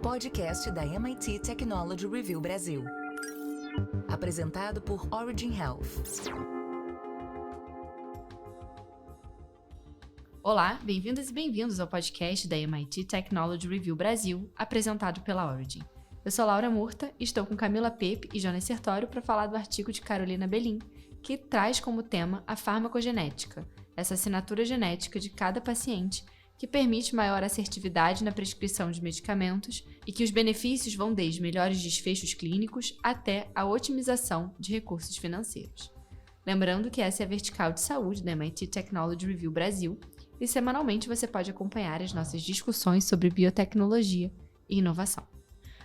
Podcast da MIT Technology Review Brasil. Apresentado por Origin Health. Olá, bem-vindas e bem-vindos ao podcast da MIT Technology Review Brasil, apresentado pela Origin. Eu sou Laura Murta e estou com Camila Pepe e Jonas Sertório para falar do artigo de Carolina Belin, que traz como tema a farmacogenética, essa assinatura genética de cada paciente que permite maior assertividade na prescrição de medicamentos e que os benefícios vão desde melhores desfechos clínicos até a otimização de recursos financeiros. Lembrando que essa é a vertical de saúde da MIT Technology Review Brasil e semanalmente você pode acompanhar as nossas discussões sobre biotecnologia e inovação.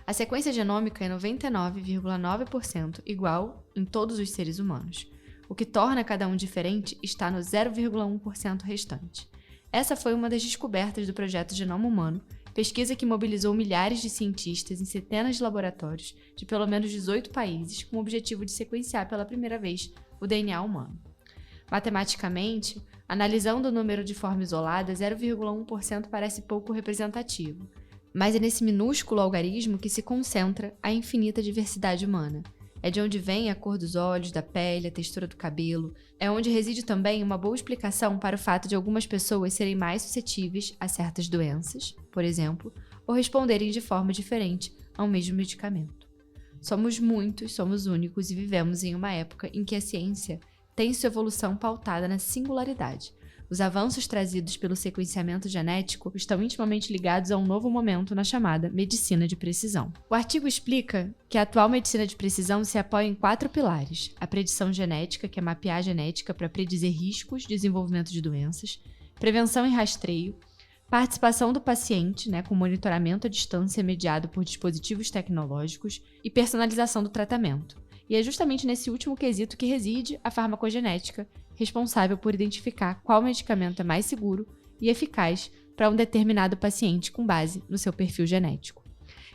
A sequência genômica é 99,9% igual em todos os seres humanos. O que torna cada um diferente está no 0,1% restante. Essa foi uma das descobertas do projeto Genoma Humano, pesquisa que mobilizou milhares de cientistas em centenas de laboratórios de pelo menos 18 países com o objetivo de sequenciar pela primeira vez o DNA humano. Matematicamente, analisando o número de forma isolada, 0,1% parece pouco representativo, mas é nesse minúsculo algarismo que se concentra a infinita diversidade humana. É de onde vem a cor dos olhos, da pele, a textura do cabelo. É onde reside também uma boa explicação para o fato de algumas pessoas serem mais suscetíveis a certas doenças, por exemplo, ou responderem de forma diferente ao mesmo medicamento. Somos muitos, somos únicos e vivemos em uma época em que a ciência tem sua evolução pautada na singularidade. Os avanços trazidos pelo sequenciamento genético estão intimamente ligados a um novo momento na chamada medicina de precisão. O artigo explica que a atual medicina de precisão se apoia em 4 pilares: a predição genética, que é mapear a genética para predizer riscos de desenvolvimento de doenças, prevenção e rastreio, participação do paciente, com monitoramento à distância mediado por dispositivos tecnológicos e personalização do tratamento. E é justamente nesse último quesito que reside a farmacogenética, responsável por identificar qual medicamento é mais seguro e eficaz para um determinado paciente com base no seu perfil genético.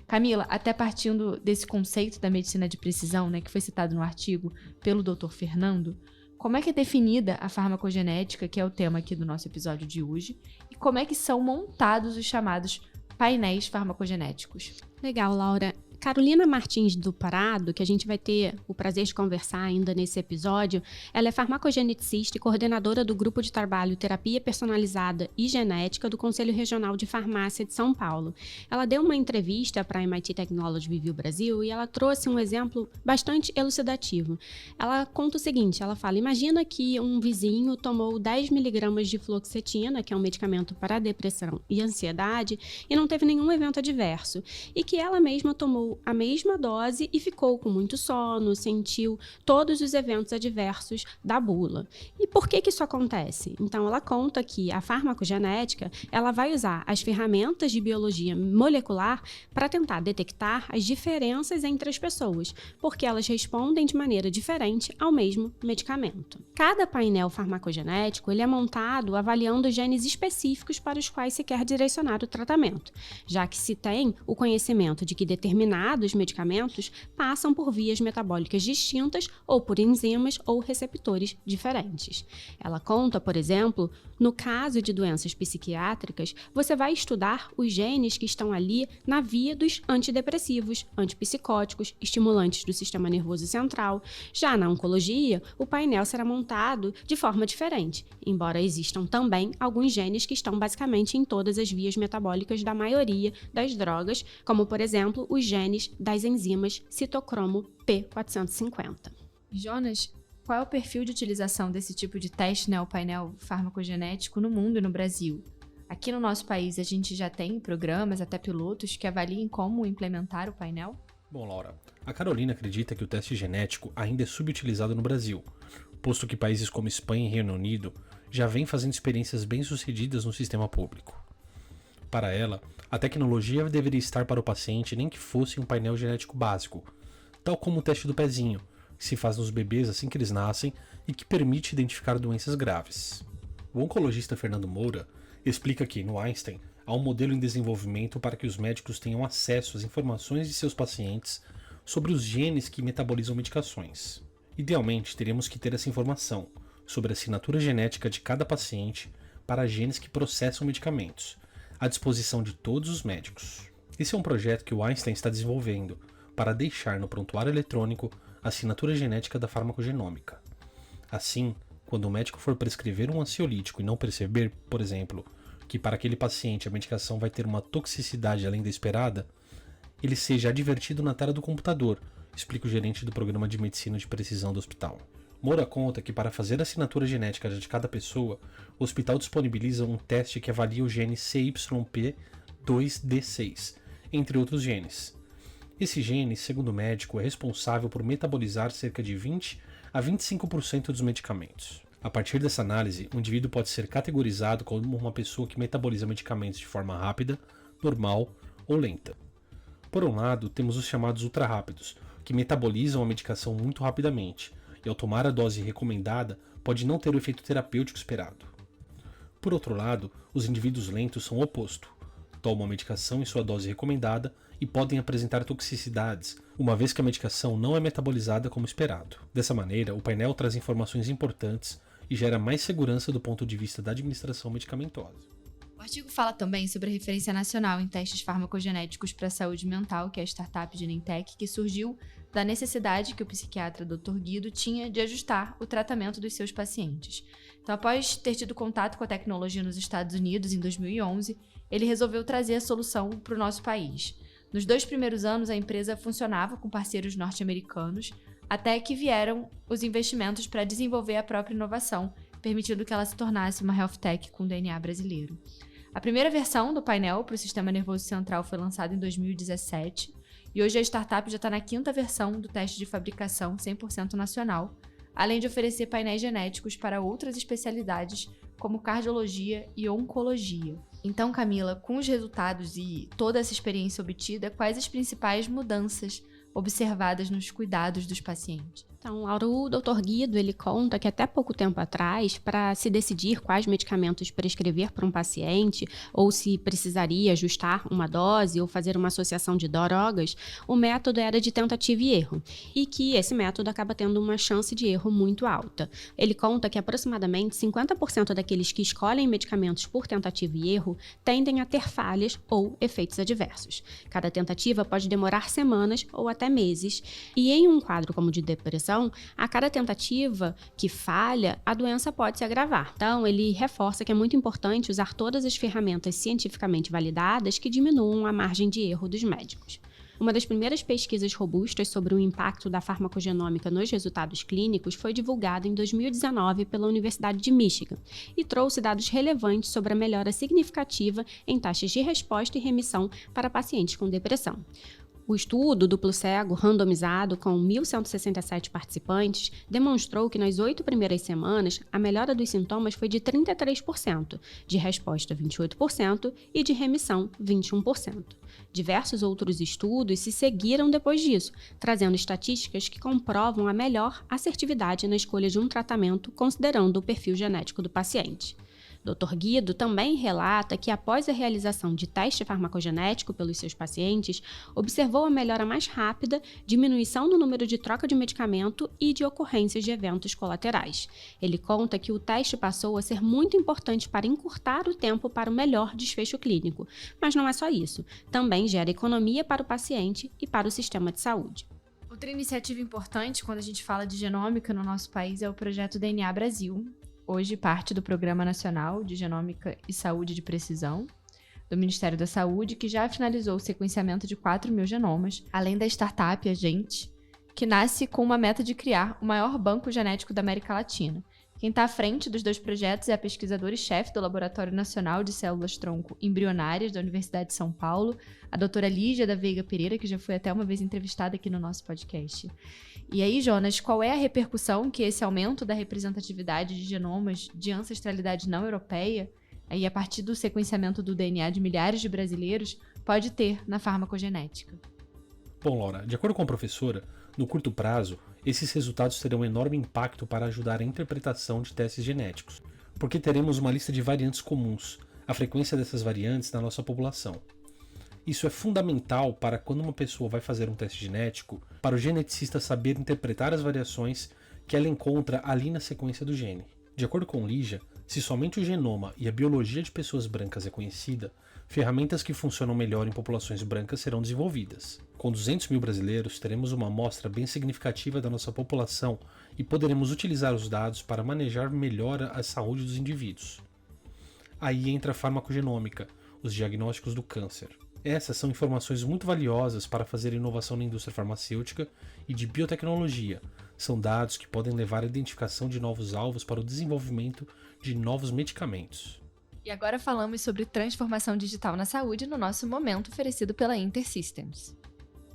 Camila, até partindo desse conceito da medicina de precisão, que foi citado no artigo pelo Dr. Fernando, como é que é definida a farmacogenética, que é o tema aqui do nosso episódio de hoje, e como é que são montados os chamados painéis farmacogenéticos? Legal, Laura. Carolina Martins do Parado, que a gente vai ter o prazer de conversar ainda nesse episódio, ela é farmacogeneticista e coordenadora do Grupo de Trabalho Terapia Personalizada e Genética do Conselho Regional de Farmácia de São Paulo. Ela deu uma entrevista para a MIT Technology Review Brasil e ela trouxe um exemplo bastante elucidativo. Ela conta o seguinte, ela fala, imagina que um vizinho tomou 10 mg de fluoxetina, que é um medicamento para depressão e ansiedade, e não teve nenhum evento adverso, e que ela mesma tomou a mesma dose e ficou com muito sono, sentiu todos os eventos adversos da bula. E por que isso acontece? Então, ela conta que a farmacogenética ela vai usar as ferramentas de biologia molecular para tentar detectar as diferenças entre as pessoas, porque elas respondem de maneira diferente ao mesmo medicamento. Cada painel farmacogenético ele é montado avaliando genes específicos para os quais se quer direcionar o tratamento, já que se tem o conhecimento de que determinados medicamentos passam por vias metabólicas distintas ou por enzimas ou receptores diferentes. Ela conta, por exemplo, no caso de doenças psiquiátricas, você vai estudar os genes que estão ali na via dos antidepressivos, antipsicóticos, estimulantes do sistema nervoso central. Já na oncologia, o painel será montado de forma diferente, embora existam também alguns genes que estão basicamente em todas as vias metabólicas da maioria das drogas, como, por exemplo, os genes das enzimas citocromo P450. Jonas, qual é o perfil de utilização desse tipo de teste, o painel farmacogenético no mundo e no Brasil? Aqui no nosso país a gente já tem programas, até pilotos, que avaliem como implementar o painel? Bom, Laura, a Carolina acredita que o teste genético ainda é subutilizado no Brasil, posto que países como Espanha e Reino Unido já vêm fazendo experiências bem-sucedidas no sistema público. Para ela, a tecnologia deveria estar para o paciente nem que fosse um painel genético básico, tal como o teste do pezinho, que se faz nos bebês assim que eles nascem e que permite identificar doenças graves. O oncologista Fernando Moura explica que, no Einstein, há um modelo em desenvolvimento para que os médicos tenham acesso às informações de seus pacientes sobre os genes que metabolizam medicações. Idealmente, teríamos que ter essa informação sobre a assinatura genética de cada paciente para genes que processam medicamentos, à disposição de todos os médicos. Esse é um projeto que o Einstein está desenvolvendo para deixar no prontuário eletrônico a assinatura genética da farmacogenômica. Assim, quando o médico for prescrever um ansiolítico e não perceber, por exemplo, que para aquele paciente a medicação vai ter uma toxicidade além da esperada, ele seja advertido na tela do computador, explica o gerente do programa de medicina de precisão do hospital. Moura conta que para fazer a assinatura genética de cada pessoa, o hospital disponibiliza um teste que avalia o gene CYP2D6, entre outros genes. Esse gene, segundo o médico, é responsável por metabolizar cerca de 20 a 25% dos medicamentos. A partir dessa análise, o indivíduo pode ser categorizado como uma pessoa que metaboliza medicamentos de forma rápida, normal ou lenta. Por um lado, temos os chamados ultra-rápidos, que metabolizam a medicação muito rapidamente, e ao tomar a dose recomendada, pode não ter o efeito terapêutico esperado. Por outro lado, os indivíduos lentos são o oposto. Tomam a medicação em sua dose recomendada e podem apresentar toxicidades, uma vez que a medicação não é metabolizada como esperado. Dessa maneira, o painel traz informações importantes e gera mais segurança do ponto de vista da administração medicamentosa. O artigo fala também sobre a referência nacional em testes farmacogenéticos para a saúde mental, que é a startup Genentech, que surgiu da necessidade que o psiquiatra Dr. Guido tinha de ajustar o tratamento dos seus pacientes. Então, após ter tido contato com a tecnologia nos Estados Unidos em 2011, ele resolveu trazer a solução para o nosso país. Nos 2 primeiros anos, a empresa funcionava com parceiros norte-americanos, até que vieram os investimentos para desenvolver a própria inovação, permitindo que ela se tornasse uma health tech com DNA brasileiro. A primeira versão do painel para o sistema nervoso central foi lançada em 2017, e hoje a startup já está na 5ª versão do teste de fabricação 100% nacional, além de oferecer painéis genéticos para outras especialidades, como cardiologia e oncologia. Então, Camila, com os resultados e toda essa experiência obtida, quais as principais mudanças observadas nos cuidados dos pacientes? Então, Laura, o Dr. Guido, ele conta que até pouco tempo atrás, para se decidir quais medicamentos prescrever para um paciente, ou se precisaria ajustar uma dose ou fazer uma associação de drogas, o método era de tentativa e erro, e que esse método acaba tendo uma chance de erro muito alta. Ele conta que aproximadamente 50% daqueles que escolhem medicamentos por tentativa e erro tendem a ter falhas ou efeitos adversos. Cada tentativa pode demorar semanas ou até meses, e em um quadro como de depressão, a cada tentativa que falha, a doença pode se agravar. Então, ele reforça que é muito importante usar todas as ferramentas cientificamente validadas que diminuam a margem de erro dos médicos. Uma das primeiras pesquisas robustas sobre o impacto da farmacogenômica nos resultados clínicos foi divulgada em 2019 pela Universidade de Michigan e trouxe dados relevantes sobre a melhora significativa em taxas de resposta e remissão para pacientes com depressão. O estudo duplo-cego randomizado com 1.167 participantes demonstrou que nas 8 primeiras semanas a melhora dos sintomas foi de 33%, de resposta 28% e de remissão 21%. Diversos outros estudos se seguiram depois disso, trazendo estatísticas que comprovam a melhor assertividade na escolha de um tratamento considerando o perfil genético do paciente. Dr. Guido também relata que, após a realização de teste farmacogenético pelos seus pacientes, observou a melhora mais rápida, diminuição no número de troca de medicamento e de ocorrências de eventos colaterais. Ele conta que o teste passou a ser muito importante para encurtar o tempo para o melhor desfecho clínico. Mas não é só isso, também gera economia para o paciente e para o sistema de saúde. Outra iniciativa importante quando a gente fala de genômica no nosso país é o projeto DNA Brasil, hoje parte do Programa Nacional de Genômica e Saúde de Precisão, do Ministério da Saúde, que já finalizou o sequenciamento de 4.000 genomas, além da startup Agente, que nasce com uma meta de criar o maior banco genético da América Latina. Quem está à frente dos 2 projetos é a pesquisadora e chefe do Laboratório Nacional de Células-Tronco Embrionárias da Universidade de São Paulo, a doutora Lígia da Veiga Pereira, que já foi até uma vez entrevistada aqui no nosso podcast. E aí, Jonas, qual é a repercussão que esse aumento da representatividade de genomas de ancestralidade não europeia, aí a partir do sequenciamento do DNA de milhares de brasileiros, pode ter na farmacogenética? Bom, Laura, de acordo com a professora, no curto prazo, esses resultados terão um enorme impacto para ajudar a interpretação de testes genéticos, porque teremos uma lista de variantes comuns, a frequência dessas variantes na nossa população. Isso é fundamental para quando uma pessoa vai fazer um teste genético, para o geneticista saber interpretar as variações que ela encontra ali na sequência do gene. De acordo com Lígia, se somente o genoma e a biologia de pessoas brancas é conhecida, ferramentas que funcionam melhor em populações brancas serão desenvolvidas. Com 200 mil brasileiros, teremos uma amostra bem significativa da nossa população e poderemos utilizar os dados para manejar melhor a saúde dos indivíduos. Aí entra a farmacogenômica, os diagnósticos do câncer. Essas são informações muito valiosas para fazer inovação na indústria farmacêutica e de biotecnologia. São dados que podem levar à identificação de novos alvos para o desenvolvimento de novos medicamentos. E agora falamos sobre transformação digital na saúde no nosso momento oferecido pela InterSystems.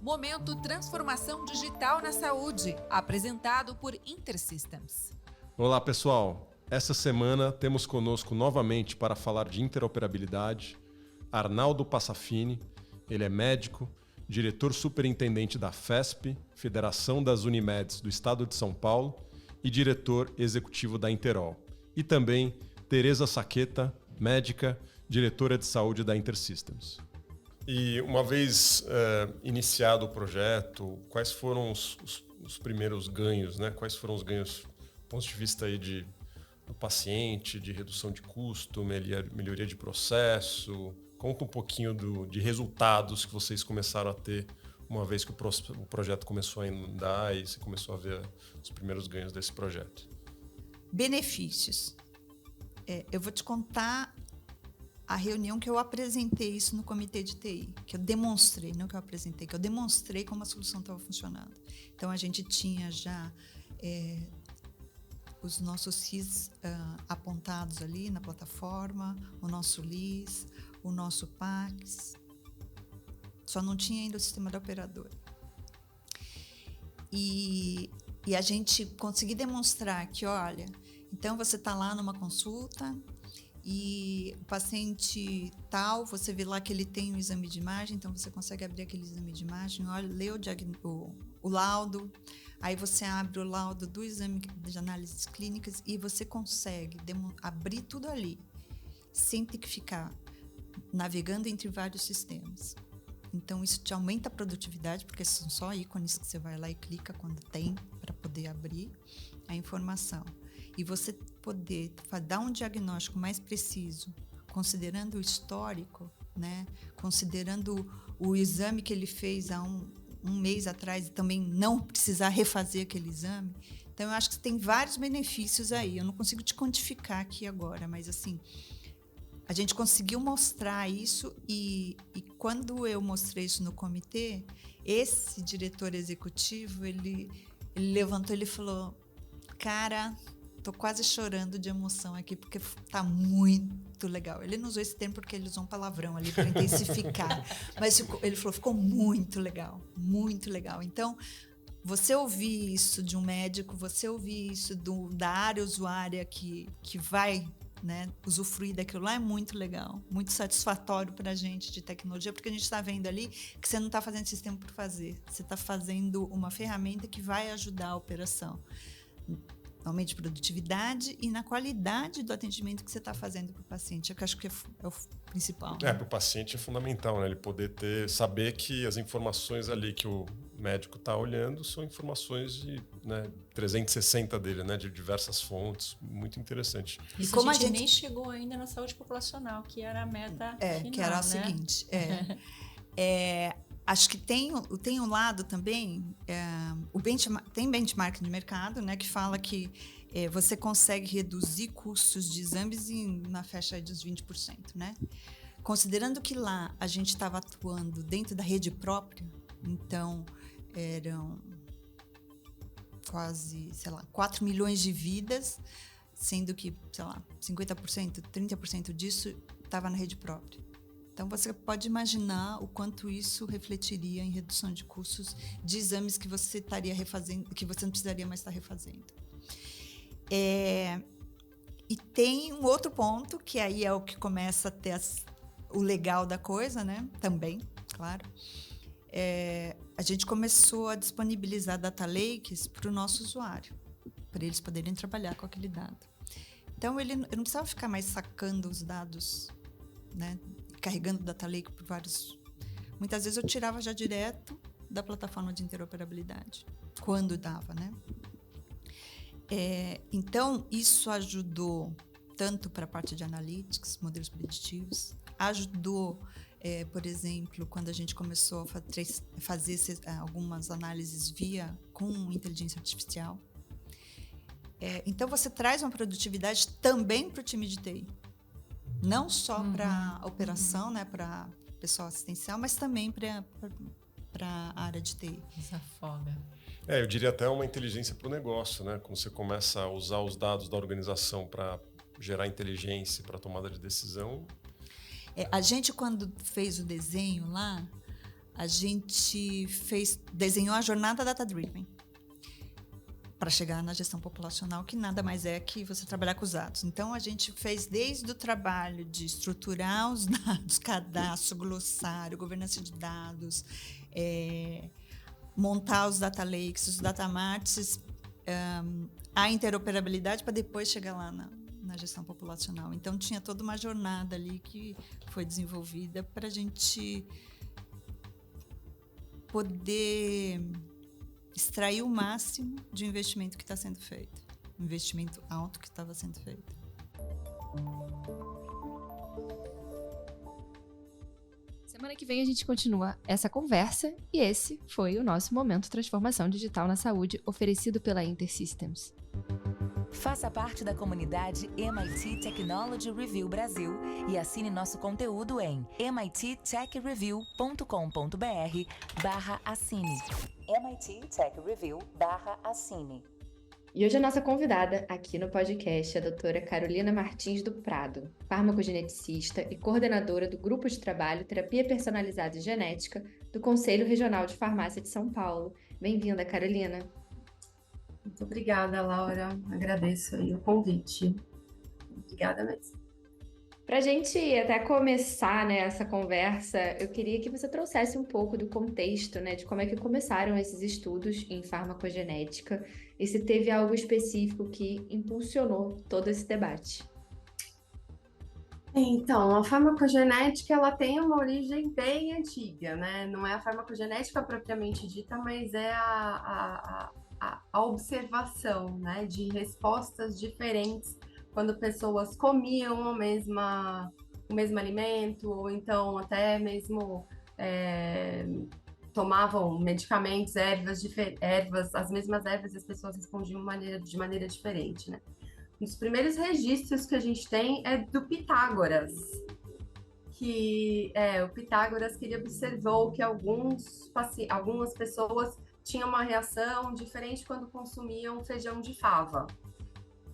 Momento Transformação Digital na Saúde, apresentado por InterSystems. Olá, pessoal. Essa semana temos conosco novamente para falar de interoperabilidade Arnaldo Passafini. Ele é médico, diretor superintendente da FESP, Federação das Unimeds do Estado de São Paulo, e diretor executivo da Interol. E também Tereza Saqueta, médica, diretora de saúde da InterSystems. E uma vez iniciado o projeto, quais foram os primeiros ganhos, né? Quais foram os ganhos do ponto de vista aí do paciente, de redução de custo, melhoria de processo? Conta um pouquinho de resultados que vocês começaram a ter uma vez que o projeto começou a andar e você começou a ver os primeiros ganhos desse projeto. Benefícios. Eu vou te contar a reunião que eu apresentei isso no comitê de TI, que eu demonstrei, não que eu apresentei, que eu demonstrei como a solução estava funcionando. Então, a gente tinha já os nossos CIS apontados ali na plataforma, o nosso LIS, o nosso PACS, só não tinha ainda o sistema da operadora. E a gente conseguiu demonstrar que, olha, então você está lá numa consulta e o paciente tal, você vê lá que ele tem um exame de imagem, então você consegue abrir aquele exame de imagem, olha, lê o laudo, aí você abre o laudo do exame de análises clínicas e você consegue abrir tudo ali, sem ter que ficar navegando entre vários sistemas. Então, isso te aumenta a produtividade, porque são só ícones que você vai lá e clica quando tem, para poder abrir a informação. E você poder dar um diagnóstico mais preciso, considerando o histórico, né? Considerando o exame que ele fez há um mês atrás e também não precisar refazer aquele exame. Então, eu acho que tem vários benefícios aí. Eu não consigo te quantificar aqui agora, mas assim, a gente conseguiu mostrar isso e quando eu mostrei isso no comitê, esse diretor executivo, ele levantou e falou, cara, tô quase chorando de emoção aqui, porque tá muito legal. Ele não usou esse termo porque ele usou um palavrão ali para intensificar, mas ele falou, ficou muito legal, muito legal. Então, você ouvir isso de um médico, você ouvir isso da área usuária que vai, né, usufruir daquilo lá é muito legal, muito satisfatório para a gente de tecnologia, porque a gente está vendo ali que você não está fazendo sistema por fazer, você está fazendo uma ferramenta que vai ajudar a operação, no aumento de produtividade e na qualidade do atendimento que você está fazendo para o paciente. Eu acho que é o principal. Né? Para o paciente é fundamental, né? Ele poder saber que as informações ali que o médico está olhando são informações de 360 dele, né? De diversas fontes. Muito interessante. Isso como a gente nem chegou ainda na saúde populacional, que era a meta final, que era né? o seguinte. Acho que tem um lado também, tem benchmark de mercado, né, que fala que você consegue reduzir custos de exames na faixa dos 20%. Né? Considerando que lá a gente estava atuando dentro da rede própria, então eram quase, 4 milhões de vidas, sendo que, 50%, 30% disso estava na rede própria. Então, você pode imaginar o quanto isso refletiria em redução de custos de exames que você estaria refazendo, que você não precisaria mais estar refazendo. E tem um outro ponto, que aí é o que começa a ter o legal da coisa, né? Também, claro. A gente começou a disponibilizar data lakes para o nosso usuário, para eles poderem trabalhar com aquele dado. Então, eu não precisava ficar mais sacando os dados, né? Carregando data lake por vários... Muitas vezes eu tirava já direto da plataforma de interoperabilidade, quando dava, né? Então, isso ajudou tanto para a parte de analytics, modelos preditivos, ajudou, por exemplo, quando a gente começou a fazer algumas análises com inteligência artificial. Então, você traz uma produtividade também para o time de TI. Não só para a operação, né, para o pessoal assistencial, mas também para a área de TI. Desafoga. Eu diria até uma inteligência para o negócio, né? Quando você começa a usar os dados da organização para gerar inteligência para tomada de decisão. A gente, quando fez o desenho lá, a gente desenhou a jornada data-driven para chegar na gestão populacional, que nada mais é que você trabalhar com os dados. Então, a gente fez desde o trabalho de estruturar os dados, cadastro, glossário, governança de dados, montar os data lakes, os data marts, a interoperabilidade para depois chegar lá na gestão populacional. Então, tinha toda uma jornada ali que foi desenvolvida para a gente poder extrair o máximo de investimento que está sendo feito. Um investimento alto que estava sendo feito. Semana que vem a gente continua essa conversa e esse foi o nosso Momento Transformação Digital na Saúde, oferecido pela InterSystems. Faça parte da comunidade MIT Technology Review Brasil e assine nosso conteúdo em mittechreview.com.br/assine. MIT Tech Review/assine. E hoje a nossa convidada aqui no podcast é a doutora Carolina Martins do Prado, farmacogeneticista e coordenadora do Grupo de Trabalho Terapia Personalizada e Genética do Conselho Regional de Farmácia de São Paulo. Bem-vinda, Carolina. Muito obrigada, Laura. Agradeço aí o convite. Obrigada mesmo. Para a gente até começar, né, essa conversa, eu queria que você trouxesse um pouco do contexto, né, de como é que começaram esses estudos em farmacogenética e se teve algo específico que impulsionou todo esse debate. Então, a farmacogenética ela tem uma origem bem antiga, né? Não é a farmacogenética propriamente dita, mas é a observação, né, de respostas diferentes quando pessoas comiam o mesmo alimento, ou então até mesmo tomavam medicamentos, ervas, as mesmas ervas, e as pessoas respondiam de maneira diferente, né? Um dos primeiros registros que a gente tem é do Pitágoras, que o Pitágoras que ele observou que algumas pessoas tinham uma reação diferente quando consumiam feijão de fava.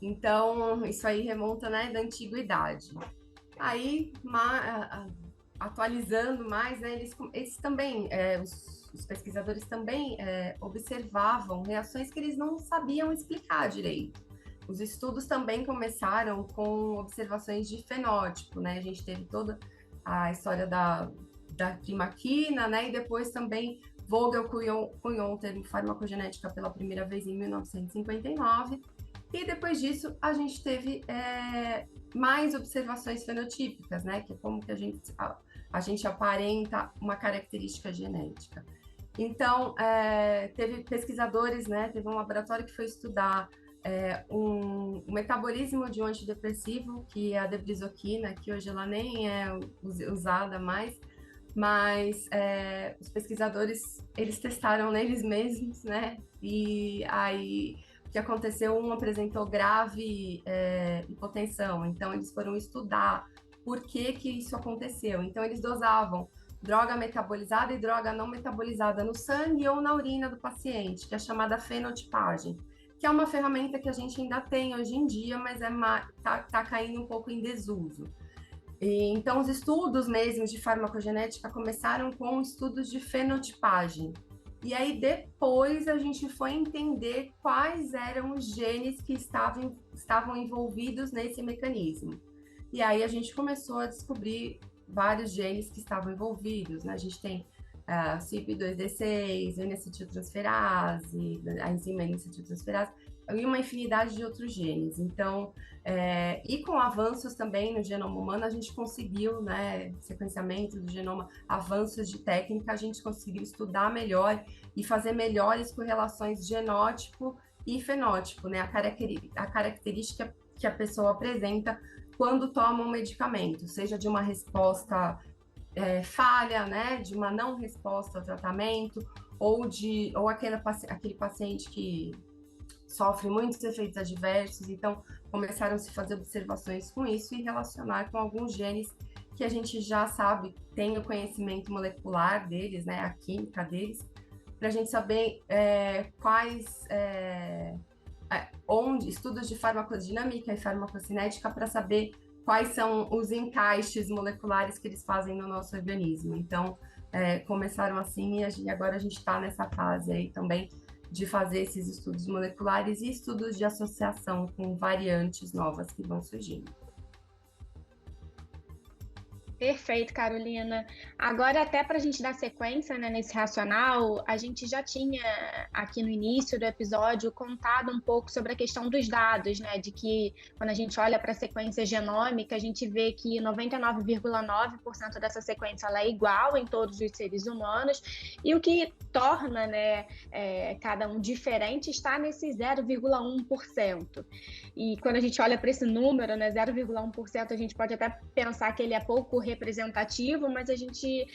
Então, isso aí remonta, né, da antiguidade. Aí, atualizando mais, né, eles também, os pesquisadores também observavam reações que eles não sabiam explicar direito. Os estudos também começaram com observações de fenótipo, né? A gente teve toda a história da primaquina, né? E depois também Vogel cunhou o termo farmacogenética pela primeira vez em 1959. E depois disso, a gente teve mais observações fenotípicas, né? Que é como que a gente aparenta uma característica genética. Então, teve pesquisadores, né? Teve um laboratório que foi estudar um metabolismo de um antidepressivo, que é a debrisoquina, que hoje ela nem é usada mais, mas os pesquisadores, eles testaram neles mesmos, né? E aí o que aconteceu, um apresentou grave hipotensão, então eles foram estudar por que isso aconteceu. Então eles dosavam droga metabolizada e droga não metabolizada no sangue ou na urina do paciente, que é chamada fenotipagem, que é uma ferramenta que a gente ainda tem hoje em dia, mas tá caindo um pouco em desuso. Então, os estudos mesmo de farmacogenética começaram com estudos de fenotipagem. E aí, depois, a gente foi entender quais eram os genes que estavam envolvidos nesse mecanismo. E aí, a gente começou a descobrir vários genes que estavam envolvidos, né? A gente tem a CYP2D6, N-acetiltransferase, a enzima N-acetiltransferase, e uma infinidade de outros genes. Então, e com avanços também no genoma humano, a gente conseguiu, né, sequenciamento do genoma, avanços de técnica, a gente conseguiu estudar melhor e fazer melhores correlações genótipo e fenótipo, né, a característica que a pessoa apresenta quando tomam medicamento, seja de uma resposta falha, né, de uma não resposta ao tratamento, ou aquele paciente que sofre muitos efeitos adversos. Então, começaram a se fazer observações com isso e relacionar com alguns genes que a gente já sabe, tem o conhecimento molecular deles, né, a química deles, para a gente saber quais, estudos de farmacodinâmica e farmacocinética para saber quais são os encaixes moleculares que eles fazem no nosso organismo. Então, começaram assim e agora a gente está nessa fase aí também de fazer esses estudos moleculares e estudos de associação com variantes novas que vão surgindo. Perfeito, Carolina. Agora, até para a gente dar sequência, né, nesse racional, a gente já tinha aqui no início do episódio contado um pouco sobre a questão dos dados, né, de que quando a gente olha para a sequência genômica, a gente vê que 99,9% dessa sequência ela é igual em todos os seres humanos, e o que torna, né, cada um diferente está nesse 0,1%. E quando a gente olha para esse número, né, 0,1%, a gente pode até pensar que ele é pouco representativo, mas a gente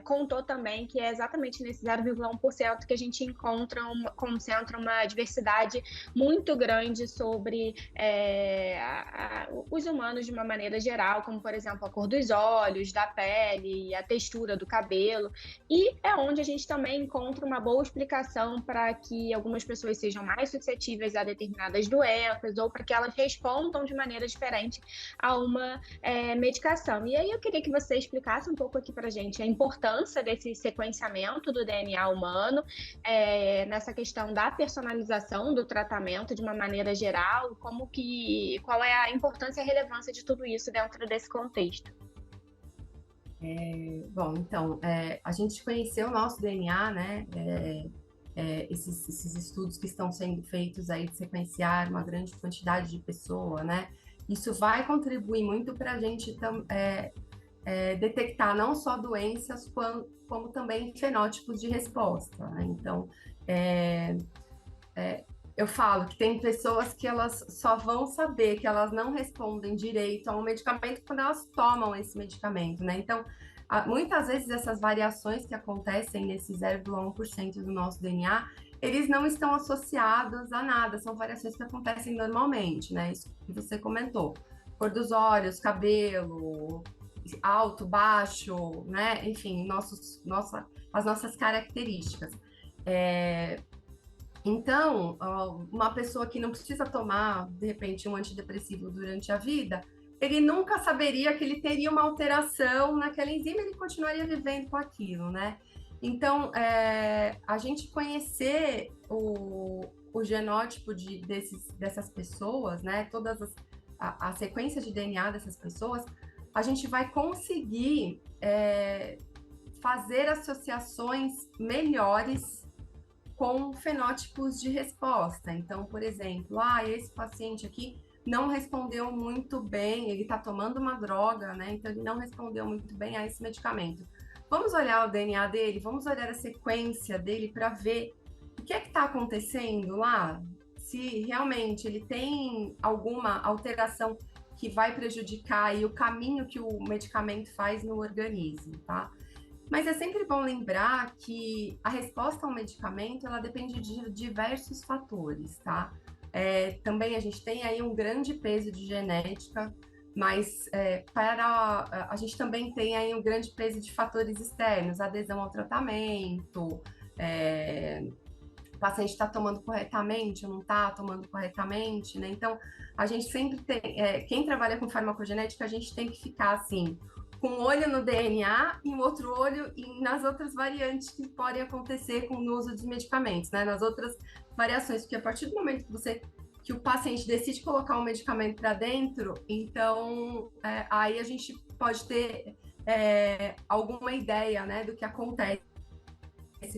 contou também que é exatamente nesse 0,1% que a gente concentra uma diversidade muito grande sobre os humanos de uma maneira geral, como, por exemplo, a cor dos olhos, da pele, a textura do cabelo, e é onde a gente também encontra uma boa explicação para que algumas pessoas sejam mais suscetíveis a determinadas doenças ou para que elas respondam de maneira diferente a uma medicação. E aí eu queria que você explicasse um pouco aqui para a gente a importância desse sequenciamento do DNA humano, nessa questão da personalização do tratamento de uma maneira geral, qual é a importância e a relevância de tudo isso dentro desse contexto. Bom, então, a gente conheceu o nosso DNA, né? Esses estudos que estão sendo feitos aí de sequenciar uma grande quantidade de pessoas, né? Isso vai contribuir muito para a gente detectar não só doenças, como também fenótipos de resposta, né? Então, eu falo que tem pessoas que elas só vão saber que elas não respondem direito a um medicamento quando elas tomam esse medicamento, né? Então, muitas vezes essas variações que acontecem nesse 0,1% do nosso DNA, eles não estão associados a nada, são variações que acontecem normalmente, né? Isso que você comentou. Cor dos olhos, cabelo, alto, baixo, né? Enfim, as nossas características. Então, uma pessoa que não precisa tomar, de repente, um antidepressivo durante a vida, ele nunca saberia que ele teria uma alteração naquela enzima e ele continuaria vivendo com aquilo, né? Então, a gente conhecer o genótipo dessas pessoas, né? A sequência de DNA dessas pessoas, a gente vai conseguir fazer associações melhores com fenótipos de resposta. Então, por exemplo, esse paciente aqui não respondeu muito bem, ele está tomando uma droga, né? Então, ele não respondeu muito bem a esse medicamento. Vamos olhar o DNA dele, vamos olhar a sequência dele para ver o que é que está acontecendo lá, se realmente ele tem alguma alteração que vai prejudicar aí o caminho que o medicamento faz no organismo, tá? Mas é sempre bom lembrar que a resposta ao medicamento, ela depende de diversos fatores, tá? Também a gente tem aí um grande peso de genética, mas a gente também tem aí um grande peso de fatores externos, adesão ao tratamento, o paciente está tomando corretamente ou não está tomando corretamente, né? Então, a gente sempre tem, quem trabalha com farmacogenética, a gente tem que ficar assim, com um olho no DNA e um outro olho nas outras variantes que podem acontecer com o uso dos medicamentos, né? Nas outras variações, porque a partir do momento que o paciente decide colocar um medicamento para dentro, então aí a gente pode ter alguma ideia, né, do que acontece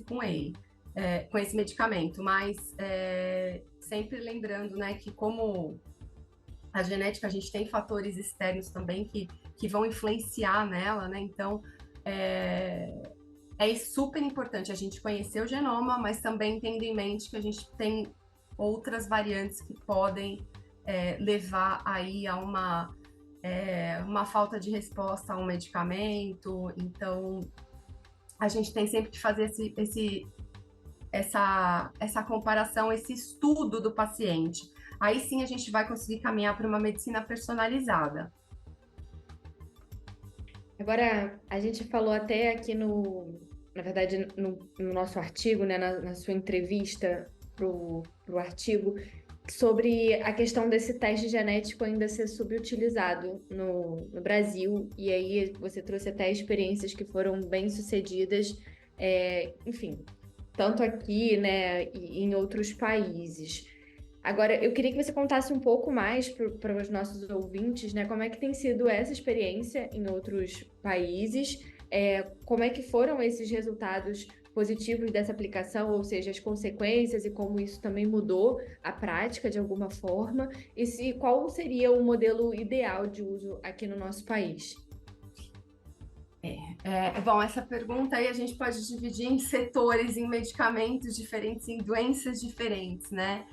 com ele, com esse medicamento, mas sempre lembrando, né, que como a genética, a gente tem fatores externos também que vão influenciar nela, né, então é super importante a gente conhecer o genoma, mas também tendo em mente que a gente tem outras variantes que podem levar aí a uma falta de resposta a um medicamento. Então, a gente tem sempre que fazer essa comparação, esse estudo do paciente. Aí sim a gente vai conseguir caminhar para uma medicina personalizada. Agora, a gente falou até aqui na verdade, no nosso artigo, né, na sua entrevista pro artigo, sobre a questão desse teste genético ainda ser subutilizado no Brasil, e aí você trouxe até experiências que foram bem sucedidas, enfim, tanto aqui, né, e em outros países. Agora, eu queria que você contasse um pouco mais para os nossos ouvintes, né, como é que tem sido essa experiência em outros países, como é que foram esses resultados positivos dessa aplicação, ou seja, as consequências e como isso também mudou a prática de alguma forma, e qual seria o modelo ideal de uso aqui no nosso país? Bom, essa pergunta aí a gente pode dividir em setores, em medicamentos diferentes, em doenças diferentes, né?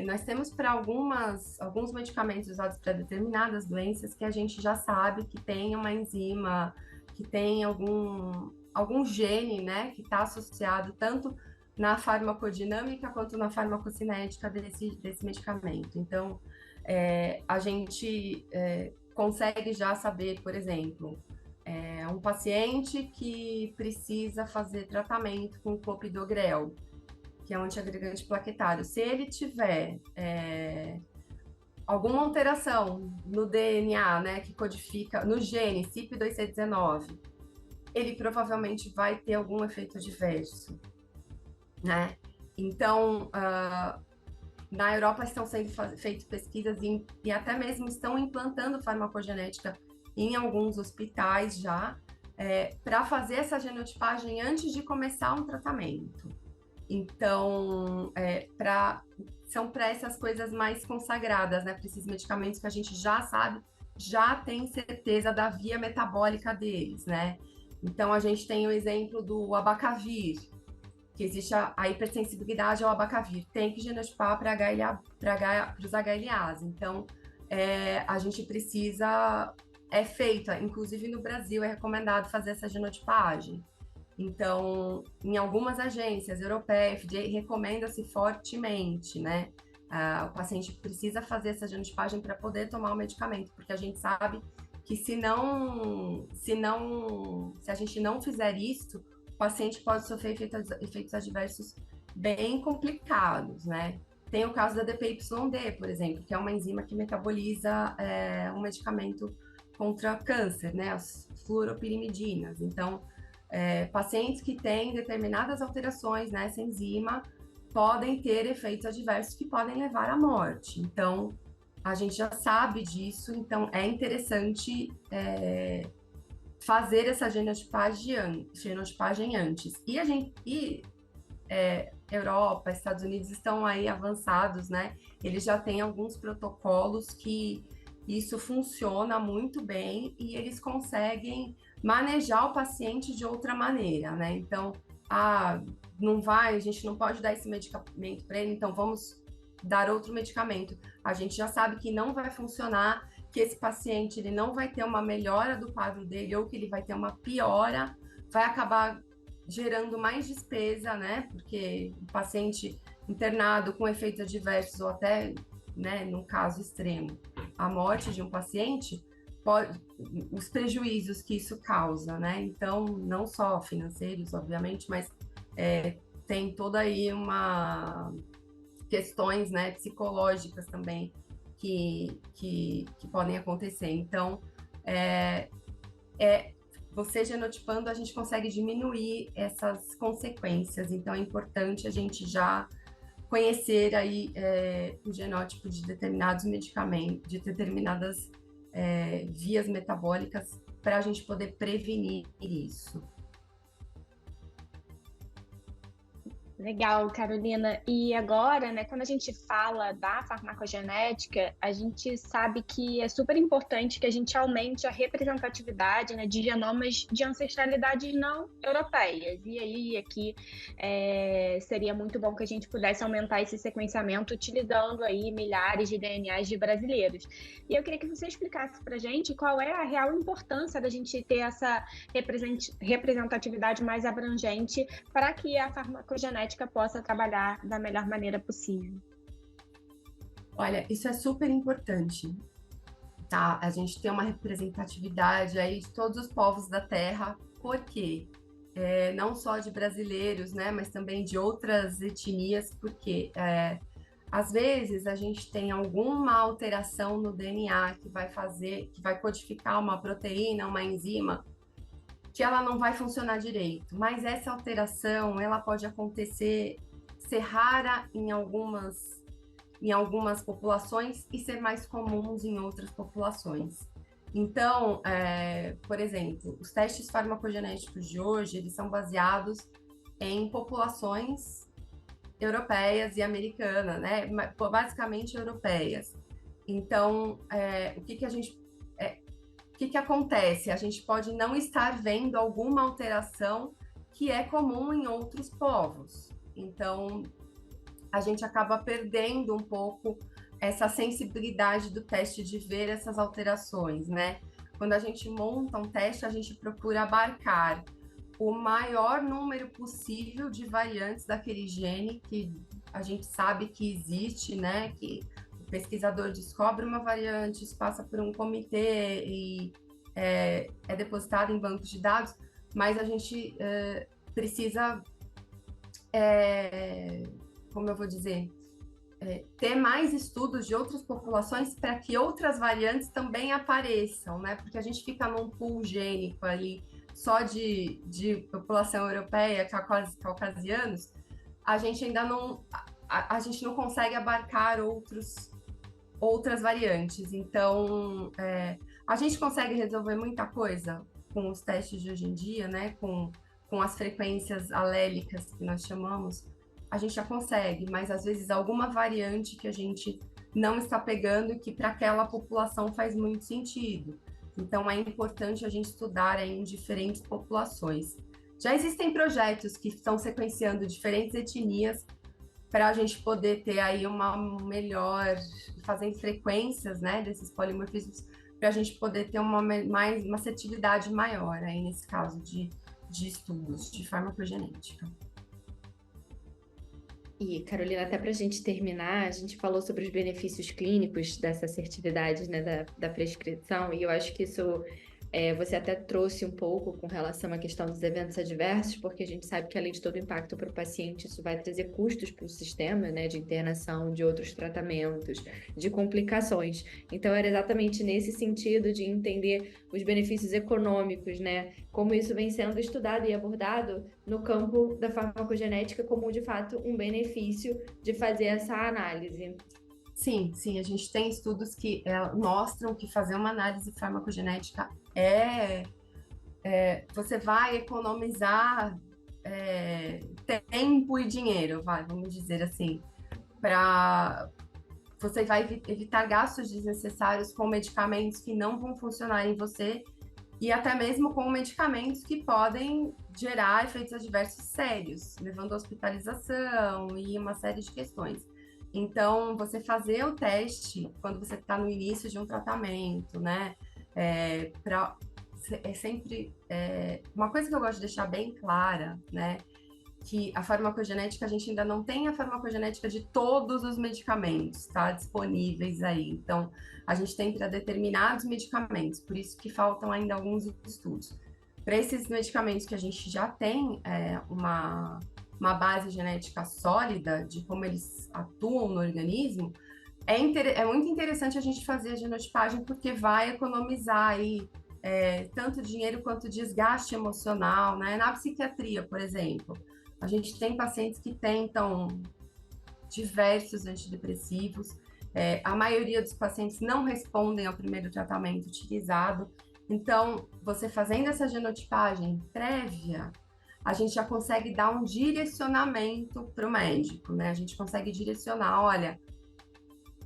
Nós temos para alguns medicamentos usados para determinadas doenças que a gente já sabe que tem uma enzima, que tem algum gene, né, que está associado tanto na farmacodinâmica quanto na farmacocinética desse medicamento. Então, a gente consegue já saber, por exemplo, um paciente que precisa fazer tratamento com clopidogrel, que é um antiagregante plaquetário. Se ele tiver alguma alteração no DNA, né, que codifica no gene CYP2C19, ele provavelmente vai ter algum efeito adverso, né? Então, na Europa estão sendo feitas pesquisas e até mesmo estão implantando farmacogenética em alguns hospitais já, para fazer essa genotipagem antes de começar um tratamento. Então, são para essas coisas mais consagradas, né? Para esses medicamentos que a gente já sabe, já tem certeza da via metabólica deles, né? Então, a gente tem o exemplo do abacavir, que existe a hipersensibilidade ao abacavir. Tem que genotipar para os HLAs. Então, a gente precisa... feita, inclusive no Brasil, é recomendado fazer essa genotipagem. Então, em algumas agências europeias, FDA recomenda-se fortemente, né? O paciente precisa fazer essa genotipagem para poder tomar o medicamento, porque a gente sabe que se a gente não fizer isso, o paciente pode sofrer efeitos adversos bem complicados, né? Tem o caso da DPYD, por exemplo, que é uma enzima que metaboliza um medicamento contra câncer, né? As fluoropirimidinas. Então, pacientes que têm determinadas alterações nessa enzima podem ter efeitos adversos que podem levar à morte. Então, a gente já sabe disso, então é interessante fazer essa genotipagem antes. E Europa, Estados Unidos estão aí avançados, né? Eles já têm alguns protocolos que isso funciona muito bem e eles conseguem manejar o paciente de outra maneira, né? Então, a gente não pode dar esse medicamento para ele, então vamos dar outro medicamento. A gente já sabe que não vai funcionar, que esse paciente ele não vai ter uma melhora do quadro dele ou que ele vai ter uma piora, vai acabar gerando mais despesa, né? Porque o paciente internado com efeitos adversos ou até, né, num caso extremo, a morte de um paciente, os prejuízos que isso causa, né? Então, não só financeiros, obviamente, mas tem toda aí questões, né, psicológicas também que podem acontecer. Então, você genotipando, a gente consegue diminuir essas consequências. Então, é importante a gente já conhecer aí o genótipo de determinados medicamentos, de determinadas vias metabólicas, para a gente poder prevenir isso. Legal, Carolina. E agora, né, quando a gente fala da farmacogenética, a gente sabe que é super importante que a gente aumente a representatividade, né, de genomas de ancestralidades não europeias. E aí, aqui, seria muito bom que a gente pudesse aumentar esse sequenciamento utilizando aí milhares de DNAs de brasileiros. E eu queria que você explicasse pra gente qual é a real importância da gente ter essa representatividade mais abrangente para que a farmacogenética possa trabalhar da melhor maneira possível. Olha, isso é super importante, tá? A gente tem uma representatividade aí de todos os povos da Terra, porque não só de brasileiros, né, mas também de outras etnias, porque às vezes a gente tem alguma alteração no DNA que vai codificar uma proteína, uma enzima, que ela não vai funcionar direito, mas essa alteração, ela pode ser rara em algumas populações e ser mais comuns em outras populações. Então, por exemplo, os testes farmacogenéticos de hoje, eles são baseados em populações europeias e americanas, né? Basicamente europeias. Então, o que acontece? A gente pode não estar vendo alguma alteração que é comum em outros povos. Então, a gente acaba perdendo um pouco essa sensibilidade do teste de ver essas alterações, né? Quando a gente monta um teste, a gente procura abarcar o maior número possível de variantes daquele gene que a gente sabe que existe, né? Que o pesquisador descobre uma variante, isso passa por um comitê e é depositado em bancos de dados, mas a gente precisa, como eu vou dizer, ter mais estudos de outras populações para que outras variantes também apareçam, né? Porque a gente fica num pool gênico ali só de população europeia, caucasianos, a gente ainda não consegue abarcar outras variantes. Então, a gente consegue resolver muita coisa com os testes de hoje em dia, né? Com as frequências alélicas que nós chamamos, a gente já consegue, mas às vezes alguma variante que a gente não está pegando e que para aquela população faz muito sentido. Então, é importante a gente estudar aí em diferentes populações. Já existem projetos que estão sequenciando diferentes etnias para a gente poder ter aí uma melhor, fazendo frequências, né, desses polimorfismos, para a gente poder ter uma assertividade maior aí nesse caso de estudos de farmacogenética. E, Carolina, até para a gente terminar, a gente falou sobre os benefícios clínicos dessa assertividade, né, da prescrição, e eu acho que isso você até trouxe um pouco com relação à questão dos eventos adversos, porque a gente sabe que, além de todo o impacto para o paciente, isso vai trazer custos para o sistema, né, de internação, de outros tratamentos, de complicações. Então, era exatamente nesse sentido de entender os benefícios econômicos, né, como isso vem sendo estudado e abordado no campo da farmacogenética como, de fato, um benefício de fazer essa análise. Sim, a gente tem estudos que mostram que fazer uma análise farmacogenética você vai economizar tempo e dinheiro, vamos dizer assim, você vai evitar gastos desnecessários com medicamentos que não vão funcionar em você e até mesmo com medicamentos que podem gerar efeitos adversos sérios, levando à hospitalização e uma série de questões. Então, você fazer o teste quando você está no início de um tratamento, né? Sempre uma coisa que eu gosto de deixar bem clara, né? Que a farmacogenética, a gente ainda não tem a farmacogenética de todos os medicamentos, tá? Disponíveis aí. Então, a gente tem para determinados medicamentos, por isso que faltam ainda alguns estudos. Para esses medicamentos que a gente já tem uma base genética sólida de como eles atuam no organismo, é muito interessante a gente fazer a genotipagem porque vai economizar aí tanto dinheiro quanto desgaste emocional, né? Na psiquiatria, por exemplo, a gente tem pacientes que tentam diversos antidepressivos, a maioria dos pacientes não respondem ao primeiro tratamento utilizado, então você fazendo essa genotipagem prévia, a gente já consegue dar um direcionamento para o médico, né? A gente consegue direcionar, olha,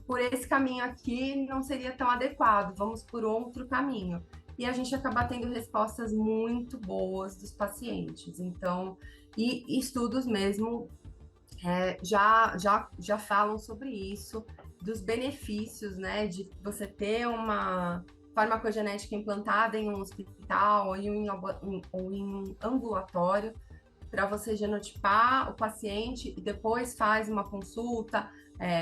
por esse caminho aqui não seria tão adequado, vamos por outro caminho. E a gente acaba tendo respostas muito boas dos pacientes. Então, e estudos mesmo já falam sobre isso, dos benefícios, né, de você ter uma farmacogenética implantada em um hospital ou em um ambulatório, para você genotipar o paciente e depois faz uma consulta,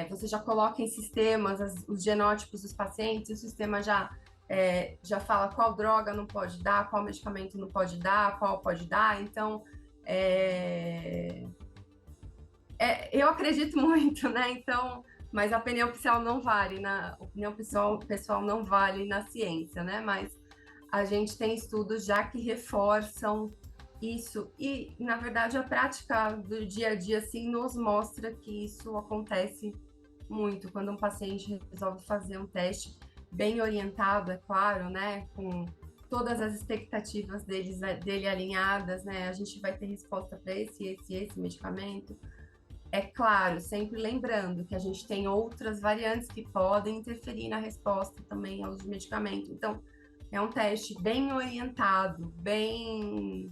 você já coloca em sistemas os genótipos dos pacientes, e o sistema já fala qual droga não pode dar, qual medicamento não pode dar, qual pode dar. Então, eu acredito muito, né? Então, mas a opinião pessoal não vale, a opinião pessoal não vale na ciência, né? Mas a gente tem estudos já que reforçam isso, e na verdade a prática do dia a dia assim nos mostra que isso acontece muito quando um paciente resolve fazer um teste bem orientado, é claro, né, com todas as expectativas dele alinhadas, né, a gente vai ter resposta para esse medicamento. É claro, sempre lembrando que a gente tem outras variantes que podem interferir na resposta também ao uso de medicamento. Então, é um teste bem orientado, bem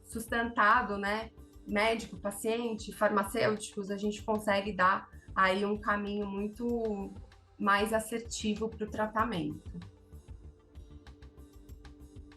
sustentado, né? Médico, paciente, farmacêuticos, a gente consegue dar aí um caminho muito mais assertivo para o tratamento.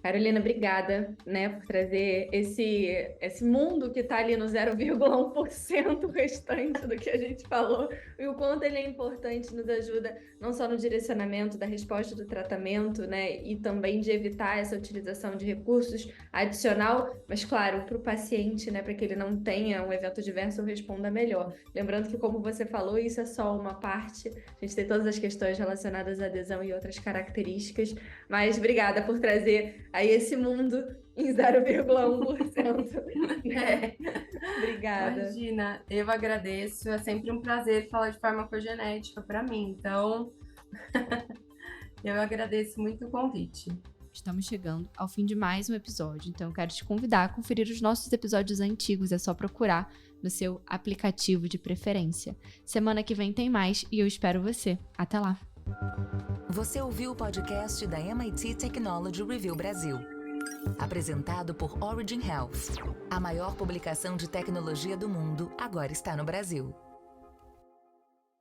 Carolina, obrigada, né, por trazer esse mundo que está ali no 0,1% restante do que a gente falou, e o quanto ele é importante, nos ajuda não só no direcionamento da resposta do tratamento, né, e também de evitar essa utilização de recursos adicional, mas claro, para o paciente, né, para que ele não tenha um evento adverso ou responda melhor. Lembrando que, como você falou, isso é só uma parte, a gente tem todas as questões relacionadas à adesão e outras características, mas obrigada por trazer aí esse mundo em 0,1%. Obrigada. Imagina, eu agradeço. É sempre um prazer falar de farmacogenética para mim. Então, eu agradeço muito o convite. Estamos chegando ao fim de mais um episódio, então eu quero te convidar a conferir os nossos episódios antigos. É só procurar no seu aplicativo de preferência. Semana que vem tem mais e eu espero você. Até lá! Você ouviu o podcast da MIT Technology Review Brasil. Apresentado por Origin Health. A maior publicação de tecnologia do mundo agora está no Brasil.